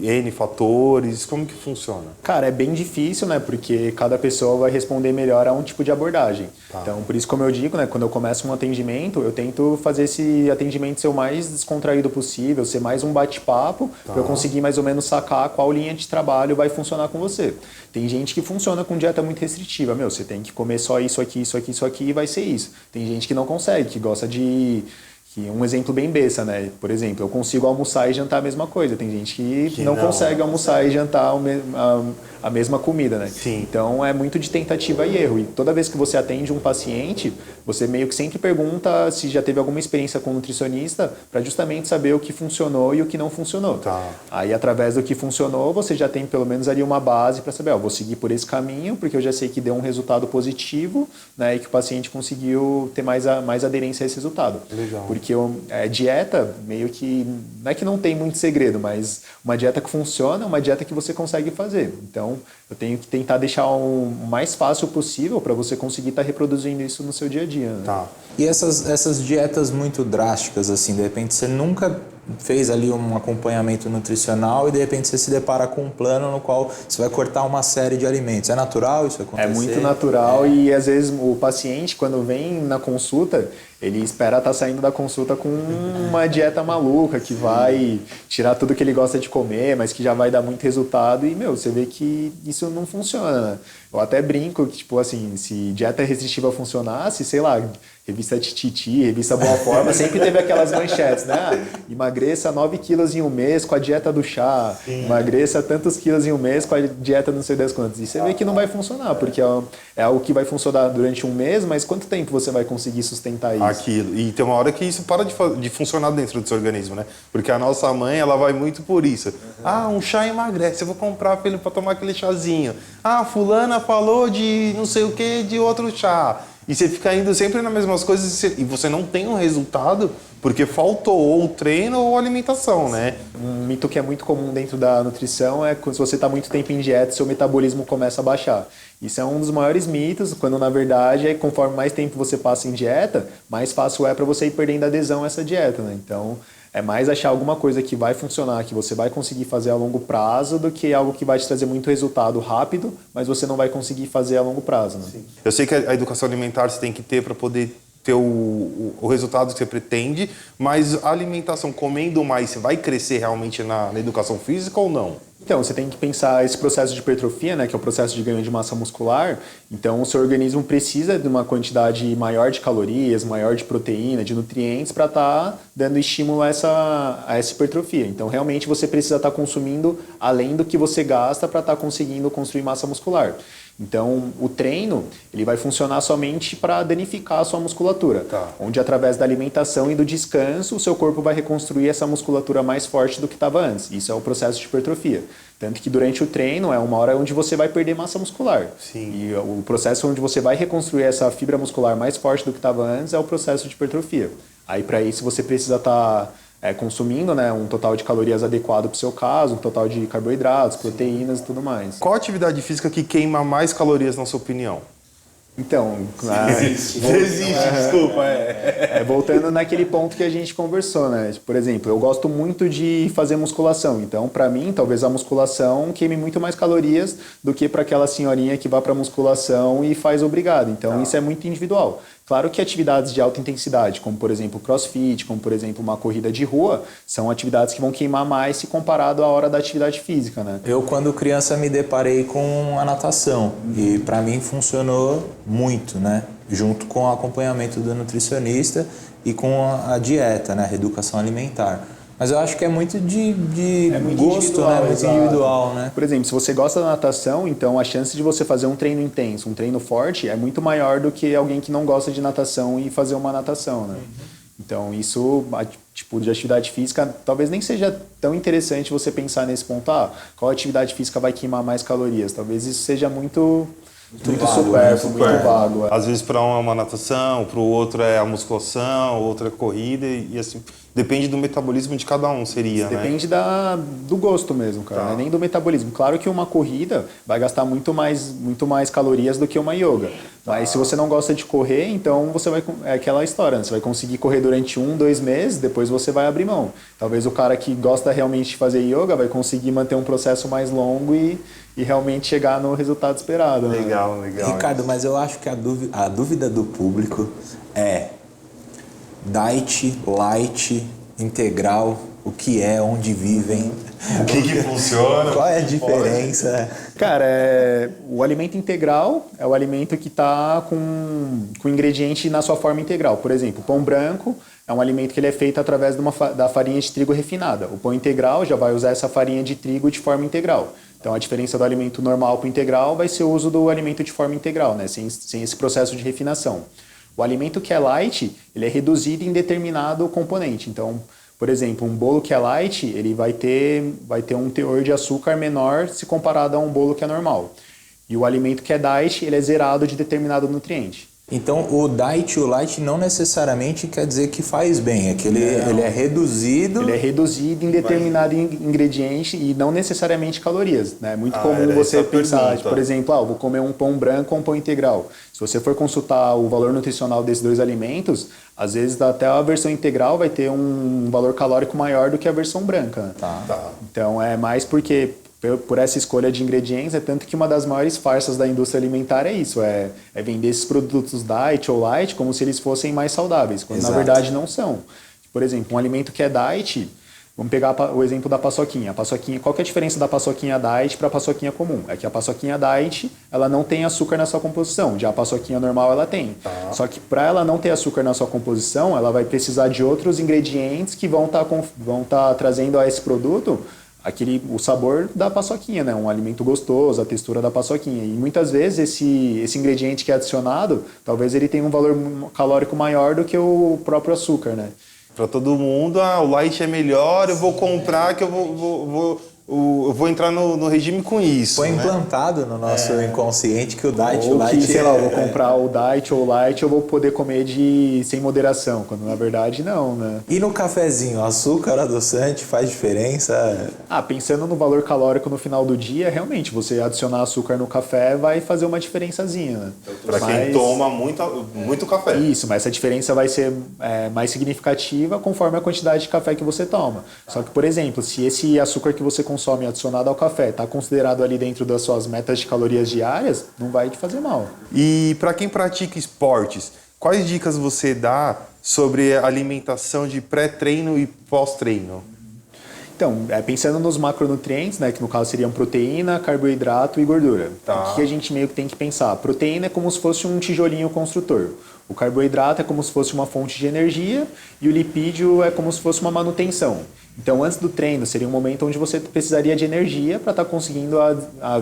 N fatores? Como que funciona? Cara, é bem difícil, né? Porque cada pessoa vai responder melhor a um tipo de abordagem. Tá. Então, por isso, como eu digo, né? Quando eu começo um atendimento, eu tento fazer esse atendimento ser o mais descontraído possível, ser mais um bate-papo, para eu conseguir mais ou menos sacar qual linha de trabalho vai funcionar com você. Tem gente que funciona com dieta muito restritiva. Você tem que comer só isso aqui, isso aqui, isso aqui e vai ser isso. Tem gente que não consegue, que gosta de... Um exemplo bem besta, né? Por exemplo, eu consigo almoçar e jantar a mesma coisa. Tem gente que não consegue almoçar e jantar a mesma comida, né? Sim. Então é muito de tentativa e erro. E toda vez que você atende um paciente, você meio que sempre pergunta se já teve alguma experiência com um nutricionista para justamente saber o que funcionou e o que não funcionou. Tá. Aí, através do que funcionou, você já tem pelo menos ali uma base para saber, vou seguir por esse caminho, porque eu já sei que deu um resultado positivo, né? E que o paciente conseguiu ter mais aderência a esse resultado. Legal. Porque dieta, meio que, não é que não tem muito segredo, mas uma dieta que funciona é uma dieta que você consegue fazer. Então, eu tenho que tentar deixar o mais fácil possível para você conseguir estar reproduzindo isso no seu dia a dia. Né? Tá. E essas dietas muito drásticas, assim, de repente você nunca fez ali um acompanhamento nutricional e de repente você se depara com um plano no qual você vai cortar uma série de alimentos. É natural isso acontecer? É muito natural e às vezes o paciente, quando vem na consulta, ele espera estar saindo da consulta com uma dieta maluca que vai tirar tudo que ele gosta de comer, mas que já vai dar muito resultado e, você vê que isso não funciona. Né? Eu até brinco que, tipo assim, se dieta restritiva funcionasse, sei lá, revista Tititi, revista Boa Forma, sempre teve aquelas manchetes, né? Emagreça 9 quilos em um mês com a dieta do chá, emagreça tantos quilos em um mês com a dieta não sei das quantas. E você vê que não vai funcionar, porque é algo que vai funcionar durante um mês, mas quanto tempo você vai conseguir sustentar isso? Aquilo. E tem uma hora que isso para de funcionar dentro do seu organismo, né? Porque a nossa mãe, ela vai muito por isso. Um chá emagrece, eu vou comprar para ele para tomar aquele chazinho. Fulana falou de não sei o que, de outro chá. E você fica indo sempre nas mesmas coisas e você não tem um resultado porque faltou ou o treino ou a alimentação, né? Um mito que é muito comum dentro da nutrição é que se você está muito tempo em dieta, seu metabolismo começa a baixar. Isso é um dos maiores mitos, quando na verdade, conforme mais tempo você passa em dieta, mais fácil é para você ir perdendo adesão a essa dieta, né? Então, é mais achar alguma coisa que vai funcionar, que você vai conseguir fazer a longo prazo, do que algo que vai te trazer muito resultado rápido, mas você não vai conseguir fazer a longo prazo. Né? Sim. Eu sei que a educação alimentar você tem que ter para poder ter o resultado que você pretende, mas a alimentação, comendo mais, você vai crescer realmente na educação física ou não? Então, você tem que pensar esse processo de hipertrofia, né, que é o processo de ganho de massa muscular. Então, o seu organismo precisa de uma quantidade maior de calorias, maior de proteína, de nutrientes para estar dando estímulo a essa hipertrofia. Então, realmente, você precisa estar consumindo além do que você gasta para estar conseguindo construir massa muscular. Então, o treino ele vai funcionar somente para danificar a sua musculatura, onde através da alimentação e do descanso, o seu corpo vai reconstruir essa musculatura mais forte do que estava antes. Isso é o processo de hipertrofia. Tanto que durante o treino é uma hora onde você vai perder massa muscular. Sim. E o processo onde você vai reconstruir essa fibra muscular mais forte do que estava antes é o processo de hipertrofia. Aí, para isso, você precisa estar consumindo, né, um total de calorias adequado para o seu caso, um total de carboidratos, proteínas e tudo mais. Qual a atividade física que queima mais calorias, na sua opinião? Então, Desiste, desculpa. Voltando naquele ponto que a gente conversou, né? Por exemplo, eu gosto muito de fazer musculação. Então, para mim, talvez a musculação queime muito mais calorias do que para aquela senhorinha que vai para musculação e faz obrigado. Então, isso é muito individual. Claro que atividades de alta intensidade, como por exemplo crossfit, como por exemplo uma corrida de rua, são atividades que vão queimar mais se comparado à hora da atividade física, né? Eu, quando criança, me deparei com a natação e para mim funcionou muito, né? Junto com o acompanhamento do nutricionista e com a dieta, né? A reeducação alimentar. Mas eu acho que é muito de gosto, né? Muito individual, né? Por exemplo, se você gosta da natação, então a chance de você fazer um treino intenso, um treino forte, é muito maior do que alguém que não gosta de natação e fazer uma natação, né? Então, isso, tipo, de atividade física, talvez nem seja tão interessante você pensar nesse ponto, qual atividade física vai queimar mais calorias? Talvez isso seja muito muito supérfluo, muito vago. Às vezes para um é uma natação, para o outro é a musculação, o outro é corrida e assim, depende do metabolismo de cada um, seria, né? Depende do gosto mesmo, cara, Tá. não é nem do metabolismo. Claro que uma corrida vai gastar muito mais calorias do que uma yoga. Mas se você não gosta de correr, então você vai... É aquela história, né? Você vai conseguir correr durante 1, 2 meses, depois você vai abrir mão. Talvez o cara que gosta realmente de fazer yoga vai conseguir manter um processo mais longo e realmente chegar no resultado esperado. Né? Legal. Ricardo, mas eu acho que a dúvida do público é diet, light, integral, o que é, onde vivem, O que funciona? qual é a diferença? Cara, o alimento integral é o alimento que está com ingrediente na sua forma integral. Por exemplo, o pão branco é um alimento que ele é feito através da farinha de trigo refinada. O pão integral já vai usar essa farinha de trigo de forma integral. Então, a diferença do alimento normal para o integral vai ser o uso do alimento de forma integral, né? Sem esse processo de refinação. O alimento que é light, ele é reduzido em determinado componente. Então, por exemplo, um bolo que é light, ele vai ter um teor de açúcar menor se comparado a um bolo que é normal. E o alimento que é diet, ele é zerado de determinado nutriente. Então, o diet e o light não necessariamente quer dizer que faz bem, é que ele é reduzido... Ele é reduzido em determinado ingrediente e não necessariamente calorias. Né? É muito comum você pensar, por exemplo, eu vou comer um pão branco ou um pão integral. Se você for consultar o valor nutricional desses dois alimentos, às vezes até a versão integral vai ter um valor calórico maior do que a versão branca. Né? Tá. Então, é mais porque... por essa escolha de ingredientes, é tanto que uma das maiores farsas da indústria alimentar é isso, é vender esses produtos diet ou light como se eles fossem mais saudáveis, quando Exato. na verdade não são. Por exemplo, um alimento que é diet, vamos pegar o exemplo da paçoquinha. A paçoquinha, qual que é a diferença da paçoquinha diet para a paçoquinha comum? É que a paçoquinha diet, ela não tem açúcar na sua composição, já a paçoquinha normal ela tem. Tá. Só que para ela não ter açúcar na sua composição, ela vai precisar de outros ingredientes que vão tá trazendo a esse produto o sabor da paçoquinha, né? Um alimento gostoso, a textura da paçoquinha. E muitas vezes esse ingrediente que é adicionado, talvez ele tenha um valor calórico maior do que o próprio açúcar, né? Para todo mundo, o light é melhor, eu vou comprar que eu vou entrar no regime com isso. Foi né? implantado no nosso inconsciente que o diet e o Ou light... que, sei lá, eu vou comprar o diet ou o light, eu vou poder comer sem moderação, quando na verdade não, né? E no cafezinho, açúcar, adoçante, faz diferença? Pensando no valor calórico no final do dia, realmente, você adicionar açúcar no café vai fazer uma diferençazinha, né? Para quem toma muito café. Isso, mas essa diferença vai ser mais significativa conforme a quantidade de café que você toma. Só que, por exemplo, se esse açúcar que você consome adicionado ao café está considerado ali dentro das suas metas de calorias diárias, não vai te fazer mal. E para quem pratica esportes, quais dicas você dá sobre alimentação de pré-treino e pós-treino? Então, pensando nos macronutrientes, né, que no caso seriam proteína, carboidrato e gordura. Tá. O que a gente meio que tem que pensar? A proteína é como se fosse um tijolinho construtor. O carboidrato é como se fosse uma fonte de energia e o lipídio é como se fosse uma manutenção. Então, antes do treino, seria um momento onde você precisaria de energia para estar conseguindo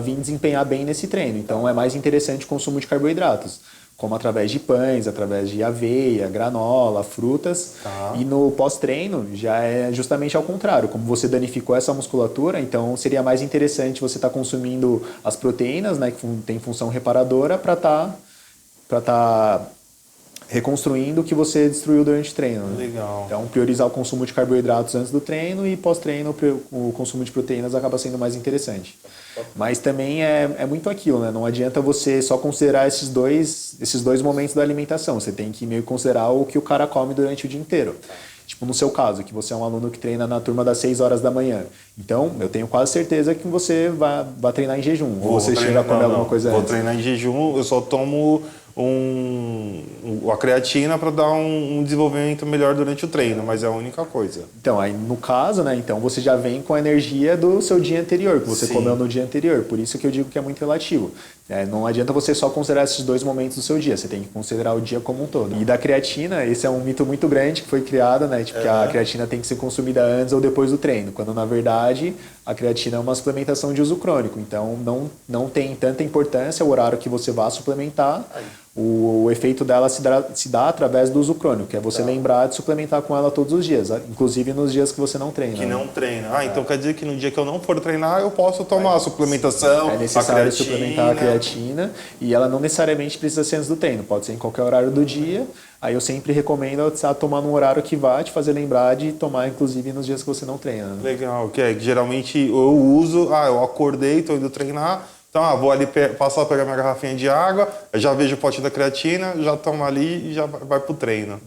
vir desempenhar bem nesse treino. Então, é mais interessante o consumo de carboidratos, como através de pães, através de aveia, granola, frutas. Tá. E no pós-treino já é justamente ao contrário. Como você danificou essa musculatura, então seria mais interessante você estar consumindo as proteínas, né, que tem função reparadora, para estar reconstruindo o que você destruiu durante o treino. Né? Legal. Então, priorizar o consumo de carboidratos antes do treino e pós-treino o consumo de proteínas acaba sendo mais interessante. Mas também é muito aquilo, né? Não adianta você só considerar esses dois momentos da alimentação. Você tem que meio que considerar o que o cara come durante o dia inteiro. Tipo, no seu caso, que você é um aluno que treina na turma das 6 horas da manhã. Então, eu tenho quase certeza que você vai treinar em jejum. Ou você chega a comer alguma coisa antes. Vou treinar em jejum, eu só tomo a creatina para dar um desenvolvimento melhor durante o treino, mas é a única coisa. Então, aí no caso, né, então você já vem com a energia do seu dia anterior, que você comeu no dia anterior. Por isso que eu digo que é muito relativo. Não adianta você só considerar esses dois momentos do seu dia, você tem que considerar o dia como um todo. E da creatina, esse é um mito muito grande que foi criado, né, tipo, que a creatina tem que ser consumida antes ou depois do treino, quando na verdade a creatina é uma suplementação de uso crônico, então não tem tanta importância o horário que você vá suplementar. o efeito dela se dá através do uso crônico, que é você lembrar de suplementar com ela todos os dias, inclusive nos dias que você não treina. Que não treina. Então quer dizer que no dia que eu não for treinar, eu posso tomar a suplementação, é necessário suplementar a creatina, e ela não necessariamente precisa ser antes do treino, pode ser em qualquer horário do dia. Aí eu sempre recomendo você tomar num horário que vai te fazer lembrar de tomar, inclusive, nos dias que você não treina. Né? Legal, que geralmente eu uso, eu acordei, estou indo treinar, então vou ali passar a pegar minha garrafinha de água, já vejo o pote da creatina, já tomo ali e já vai pro treino.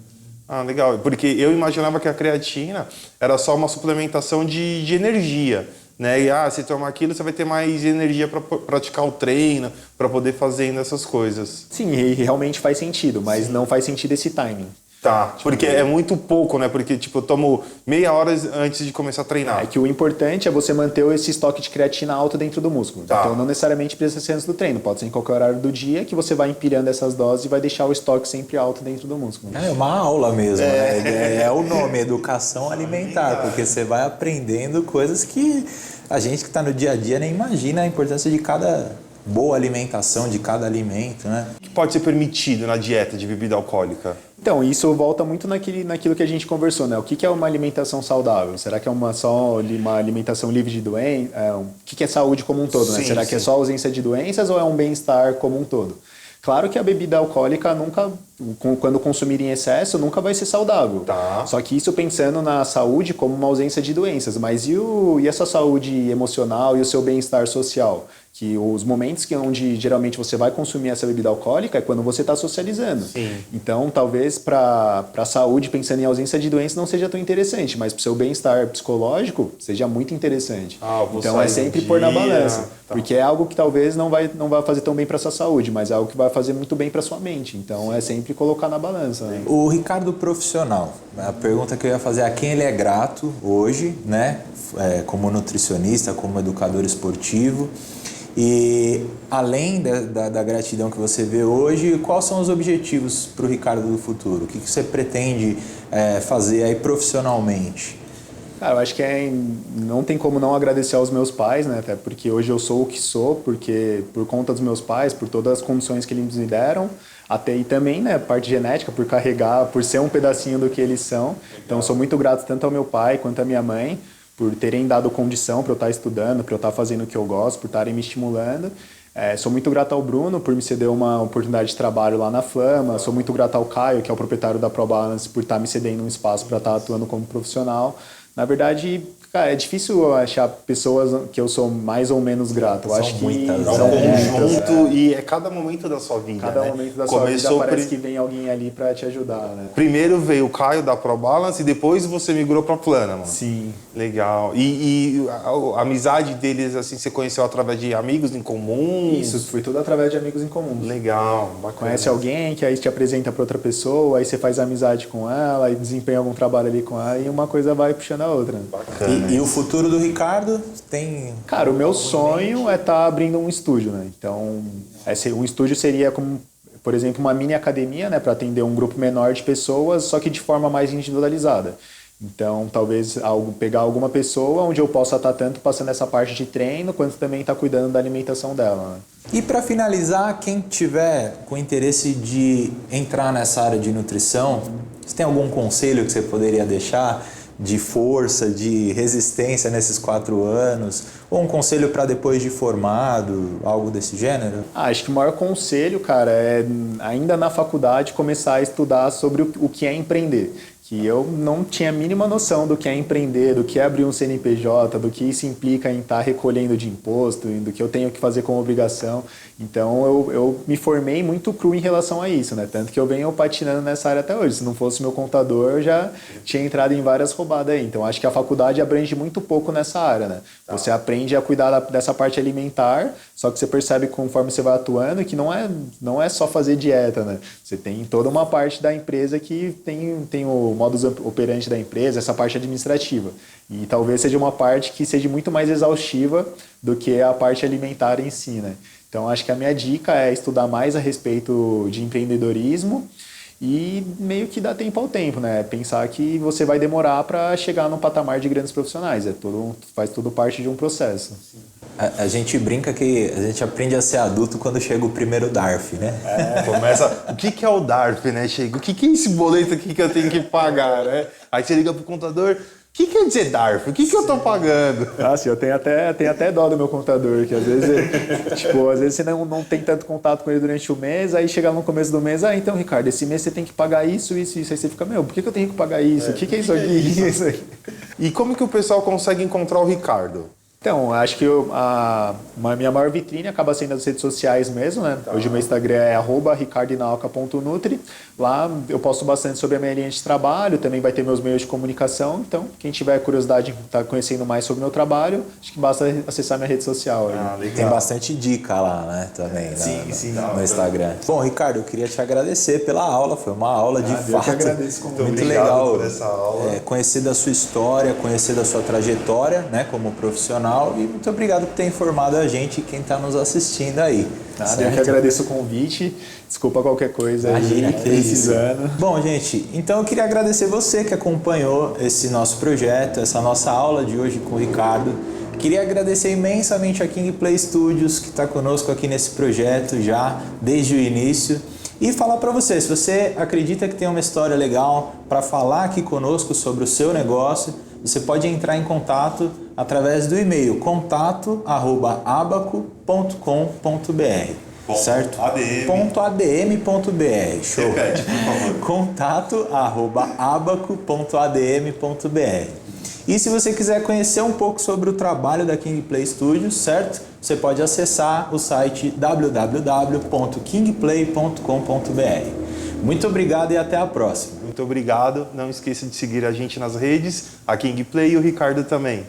Legal, porque eu imaginava que a creatina era só uma suplementação de energia. Né? E se tomar aquilo, você vai ter mais energia para praticar o treino, para poder fazer essas coisas. Sim, e realmente faz sentido, mas não faz sentido esse timing. Tá, porque é muito pouco, né? Porque, eu tomo meia hora antes de começar a treinar. É que o importante é você manter esse estoque de creatina alto dentro do músculo. Tá. Então, não necessariamente precisa ser antes do treino. Pode ser em qualquer horário do dia que você vai empilhando essas doses e vai deixar o estoque sempre alto dentro do músculo. É uma aula mesmo, né? É o nome, educação alimentar, porque você vai aprendendo coisas que a gente que está no dia a dia nem imagina a importância de cada boa alimentação, de cada alimento, né? O que pode ser permitido na dieta de bebida alcoólica? Então, isso volta muito naquilo que a gente conversou, né? O que é uma alimentação saudável? Será que é só uma alimentação livre de doenças? O que é saúde como um todo, né? Será que é só ausência de doenças ou é um bem-estar como um todo? Claro que a bebida alcoólica nunca, quando consumir em excesso, nunca vai ser saudável. Tá. Só que isso pensando na saúde como uma ausência de doenças. Mas e essa saúde emocional e o seu bem-estar social? Que os momentos onde geralmente você vai consumir essa bebida alcoólica é quando você está socializando. Sim. Então, talvez para a saúde, pensando em ausência de doença, não seja tão interessante, mas para o seu bem-estar psicológico, seja muito interessante. Então, é sempre pôr na balança. Tá. Porque é algo que talvez não vai fazer tão bem para a sua saúde, mas é algo que vai fazer muito bem para a sua mente. Então, é sempre colocar na balança. Né? O Ricardo profissional, a pergunta que eu ia fazer é a quem ele é grato hoje, né? Como nutricionista, como educador esportivo. E além da gratidão que você vê hoje, quais são os objetivos para o Ricardo do futuro? O que você pretende fazer aí profissionalmente? Cara, eu acho que não tem como não agradecer aos meus pais, né? Até porque hoje eu sou o que sou, porque por conta dos meus pais, por todas as condições que eles me deram, e também, né, parte genética, por carregar, por ser um pedacinho do que eles são. Então, eu sou muito grato tanto ao meu pai quanto à minha mãe, por terem dado condição para eu estar estudando, para eu estar fazendo o que eu gosto, por estarem me estimulando. Sou muito grato ao Bruno por me ceder uma oportunidade de trabalho lá na Flama. Sou muito grato ao Caio, que é o proprietário da ProBalance, por estar me cedendo um espaço para estar atuando como profissional. Na verdade, cara, é difícil achar pessoas que eu sou mais ou menos grato. Eu acho que são conjunto e é cada momento da sua vida. Cada momento da sua vida parece que vem alguém ali para te ajudar, né? Primeiro veio o Caio da ProBalance e depois você migrou para a Plana, mano. Sim. Legal. E a amizade deles, assim, você conheceu através de amigos em comum? Isso, foi tudo através de amigos em comum. Legal, bacana. Conhece alguém que aí te apresenta para outra pessoa, aí você faz amizade com ela, aí desempenha algum trabalho ali com ela e uma coisa vai puxando a outra. Bacana. E o futuro do Ricardo tem... Cara, o meu sonho é estar abrindo um estúdio, né? Então, um estúdio seria como, por exemplo, uma mini academia, né? Para atender um grupo menor de pessoas, só que de forma mais individualizada. Então, talvez pegar alguma pessoa onde eu possa estar tanto passando essa parte de treino, quanto também estar cuidando da alimentação dela. Né? E para finalizar, quem tiver com interesse de entrar nessa área de nutrição, você tem algum conselho que você poderia deixar de força, de resistência nesses 4 anos? Ou um conselho para depois de formado, algo desse gênero? Acho que o maior conselho, cara, é ainda na faculdade começar a estudar sobre o que é empreender. Que eu não tinha a mínima noção do que é empreender, do que é abrir um CNPJ, do que isso implica em estar recolhendo de imposto, do que eu tenho que fazer como obrigação. Então, eu me formei muito cru em relação a isso, né? Tanto que eu venho patinando nessa área até hoje. Se não fosse meu contador, eu já tinha entrado em várias roubadas aí. Então, acho que a faculdade abrange muito pouco nessa área, né? Você aprende a cuidar dessa parte alimentar, só que você percebe conforme você vai atuando que não é só fazer dieta, né? Você tem toda uma parte da empresa que tem o modus operandi da empresa, essa parte administrativa. E talvez seja uma parte que seja muito mais exaustiva do que a parte alimentar em si, né? Então, acho que a minha dica é estudar mais a respeito de empreendedorismo E meio que dá tempo ao tempo, né? Pensar que você vai demorar para chegar no patamar de grandes profissionais. Faz tudo parte de um processo. A gente brinca que a gente aprende a ser adulto quando chega o primeiro DARF, né? Começa, o que é o DARF, né? Chega, o que é esse boleto aqui que eu tenho que pagar, né? Aí você liga pro contador, o que quer dizer DARF? O que eu tô pagando? Sim, eu tenho até dó do meu contador, que às vezes, às vezes você não tem tanto contato com ele durante o mês, aí chega no começo do mês, então, Ricardo, esse mês você tem que pagar isso. Aí você fica, por que eu tenho que pagar isso? O que é isso aqui? E como que o pessoal consegue encontrar o Ricardo? Então, acho que a minha maior vitrine acaba sendo as redes sociais mesmo, né? Hoje o meu Instagram é @ricardinalca.nutri. Lá eu posto bastante sobre a minha linha de trabalho, também vai ter meus meios de comunicação. Então, quem tiver curiosidade de estar conhecendo mais sobre o meu trabalho, acho que basta acessar minha rede social. Legal. Tem bastante dica lá, né? Também Sim, no Instagram. Bom, Ricardo, eu queria te agradecer pela aula. Foi uma aula de fato. Eu que agradeço. Muito legal por essa aula. Conhecer da sua história, conhecer da sua trajetória, né, como profissional. E muito obrigado por ter informado a gente e quem está nos assistindo aí. Eu que agradeço o convite. Desculpa qualquer coisa Imagina, aí, que precisando. isso. Bom, gente, então eu queria agradecer você que acompanhou esse nosso projeto, essa nossa aula de hoje com o Ricardo. Queria agradecer imensamente a King Play Studios, que está conosco aqui nesse projeto já desde o início. E falar para você, se você acredita que tem uma história legal para falar aqui conosco sobre o seu negócio, você pode entrar em contato através do e-mail contato@abaco.com.br, certo? .adm.br. Show. Repete, por favor. contato@abaco.adm.br. E se você quiser conhecer um pouco sobre o trabalho da King Play Studios, certo? Você pode acessar o site www.kingplay.com.br. Muito obrigado e até a próxima. Muito obrigado. Não esqueça de seguir a gente nas redes, a King Play e o Ricardo também.